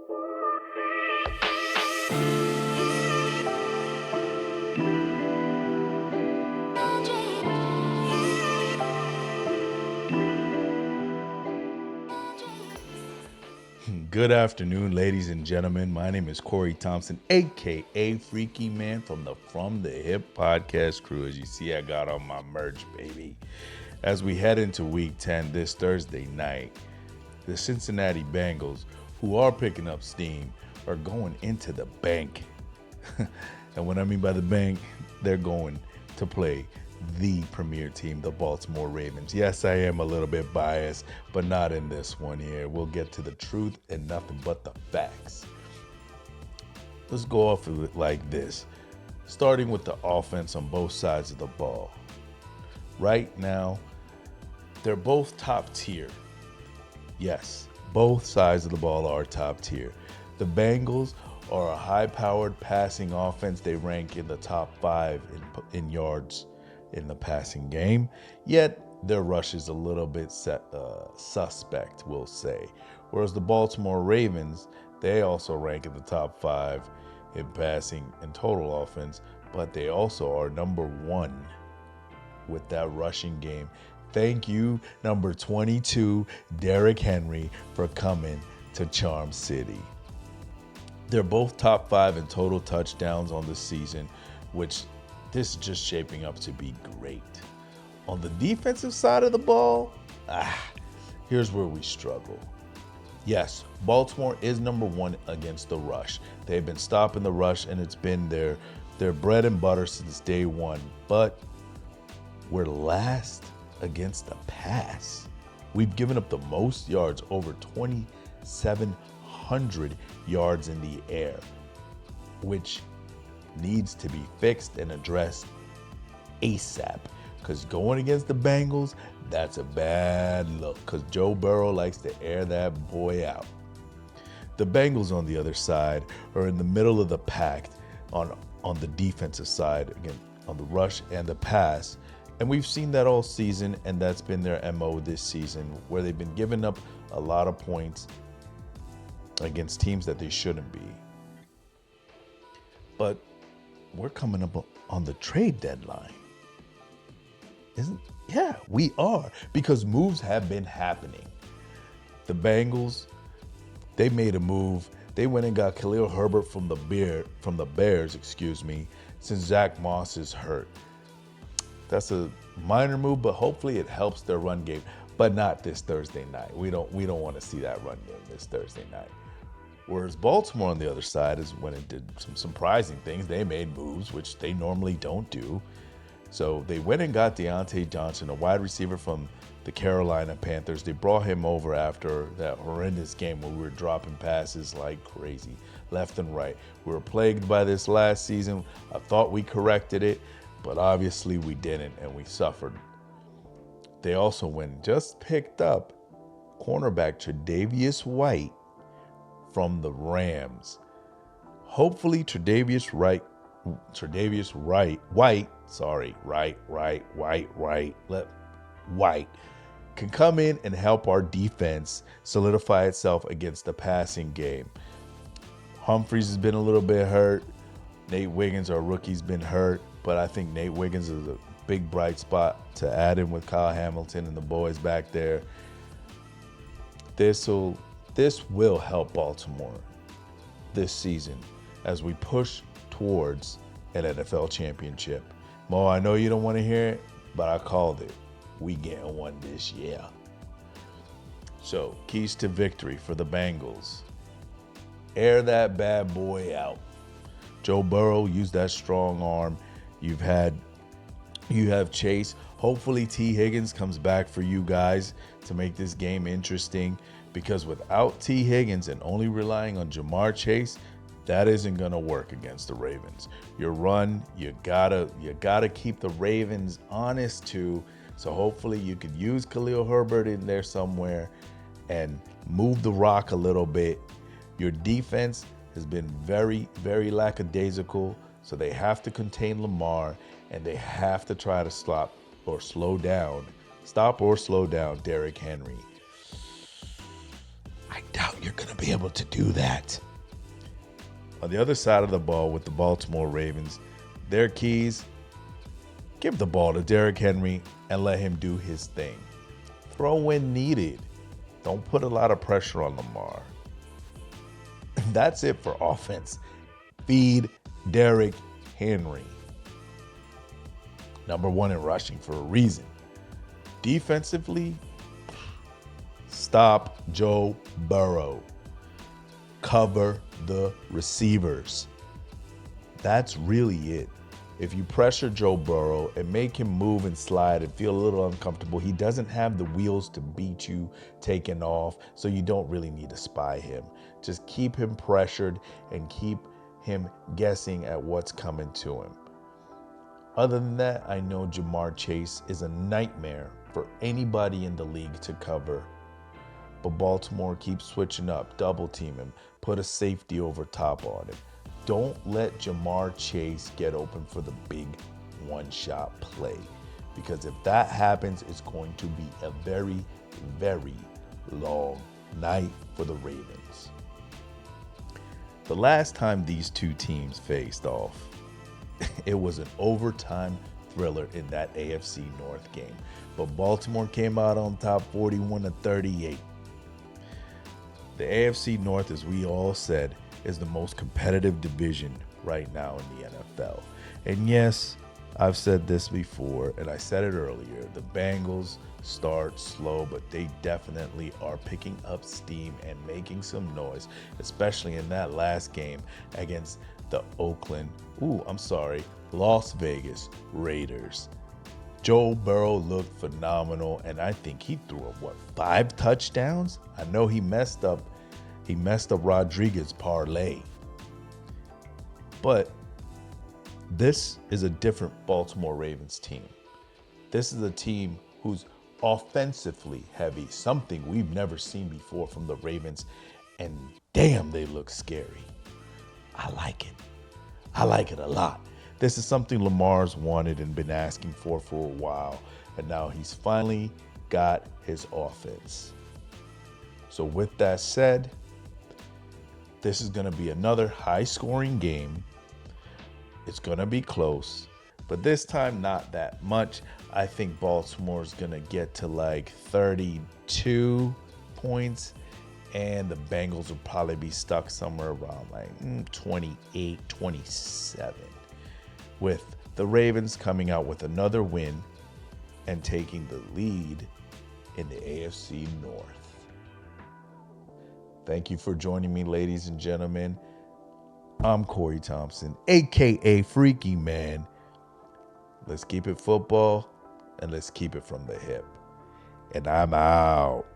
Good afternoon, ladies and gentlemen. My name is Kory Thompson, aka Freaky Man from the Hip podcast crew. As you see, I got on my merch, baby. As we head into week 10 this Thursday night, the Cincinnati Bengals, who are picking up steam, are going into the bank. And what I mean by the bank, they're going to play the premier team, the Baltimore Ravens. Yes, I am a little bit biased, but not in this one here. We'll get to the truth and nothing but the facts. Let's go off of it like this, starting with the offense on both sides of the ball. Right now, they're both top tier. Yes, both sides of the ball are top tier. The Bengals are a high-powered passing offense. They rank in the top 5 in yards in the passing game, yet their rush is a little bit suspect, we'll say. Whereas the Baltimore Ravens, they also rank in the top 5 in passing and total offense, but they also are number 1 with that rushing game. Thank you, number 22, Derrick Henry, for coming to Charm City. They're both top 5 in total touchdowns on the season, which this is just shaping up to be great. On the defensive side of the ball, here's where we struggle. Yes, Baltimore is number 1 against the rush. They've been stopping the rush, and it's been their bread and butter since day one. But we're last against the pass. We've given up the most yards, over 2,700 yards in the air, which needs to be fixed and addressed ASAP. Because going against the Bengals, that's a bad look. Because Joe Burrow likes to air that boy out. The Bengals, on the other side, are in the middle of the pack on the defensive side, again, on the rush and the pass. And we've seen that all season, and that's been their MO this season, where they've been giving up a lot of points against teams that they shouldn't be. But we're coming up on the trade deadline. Yeah, we are, because moves have been happening. The Bengals, they made a move. They went and got Khalil Herbert from the Bears, since Zach Moss is hurt. That's a minor move, but hopefully it helps their run game, but not this Thursday night. We don't want to see that run game this Thursday night. Whereas Baltimore on the other side is when it did some surprising things. They made moves, which they normally don't do. So they went and got Deontay Johnson, a wide receiver from the Carolina Panthers. They brought him over after that horrendous game where we were dropping passes like crazy, left and right. We were plagued by this last season. I thought we corrected it, but obviously we didn't, and we suffered. They also went and just picked up cornerback Tre'Davious White from the Rams. Hopefully Tre'Davious White can come in and help our defense solidify itself against the passing game. Humphries has been a little bit hurt. Nate Wiggins, our rookie's been hurt, but I think Nate Wiggins is a big bright spot to add in with Kyle Hamilton and the boys back there. This will help Baltimore this season as we push towards an NFL championship. Mo, I know you don't want to hear it, but I called it. We getting one this year. So, keys to victory for the Bengals. Air that bad boy out. Joe Burrow, use that strong arm. You have Chase. Hopefully T. Higgins comes back for you guys to make this game interesting, because without T. Higgins and only relying on Jamar Chase, that isn't going to work against the Ravens. Your run, you gotta keep the Ravens honest too. So hopefully you could use Khalil Herbert in there somewhere and move the rock a little bit. Your defense has been very, very lackadaisical, so they have to contain Lamar, and they have to try to stop or slow down Derrick Henry. I doubt you're going to be able to do that. On the other side of the ball with the Baltimore Ravens, their keys, give the ball to Derrick Henry and let him do his thing. Throw when needed. Don't put a lot of pressure on Lamar. That's it for offense. Feed Derrick Henry. Number 1 in rushing for a reason. Defensively, stop Joe Burrow. Cover the receivers. That's really it. If you pressure Joe Burrow and make him move and slide and feel a little uncomfortable, he doesn't have the wheels to beat you taking off, so you don't really need to spy him. Just keep him pressured and keep him guessing at what's coming to him. Other than that, I know Jamar Chase is a nightmare for anybody in the league to cover. But Baltimore keeps switching up, double team him, put a safety over top on him. Don't let Jamar Chase get open for the big one-shot play, because if that happens, it's going to be a very, very long night for the Ravens. The last time these two teams faced off, it was an overtime thriller in that AFC North game. But Baltimore came out on top 41-38. The AFC North, as we all said, is the most competitive division right now in the NFL. And yes, I've said this before, and I said it earlier, the Bengals start slow, but they definitely are picking up steam and making some noise, especially in that last game against the Las Vegas Raiders. Joe Burrow looked phenomenal, and I think he threw 5 touchdowns? I know he messed up Rodriguez's parlay. But this is a different Baltimore Ravens team. This is a team who's offensively heavy, something we've never seen before from the Ravens, and damn, they look scary. I like it. I like it a lot. This is something Lamar's wanted and been asking for a while, and now he's finally got his offense. So with that said, this is going to be another high-scoring game. It's going to be close, but this time not that much. I think Baltimore's going to get to like 32 points, and the Bengals will probably be stuck somewhere around like 28, 27. With the Ravens coming out with another win and taking the lead in the AFC North. Thank you for joining me, ladies and gentlemen. I'm Kory Thompson, a.k.a. Freaky Man. Let's keep it football, and let's keep it from the hip. And I'm out.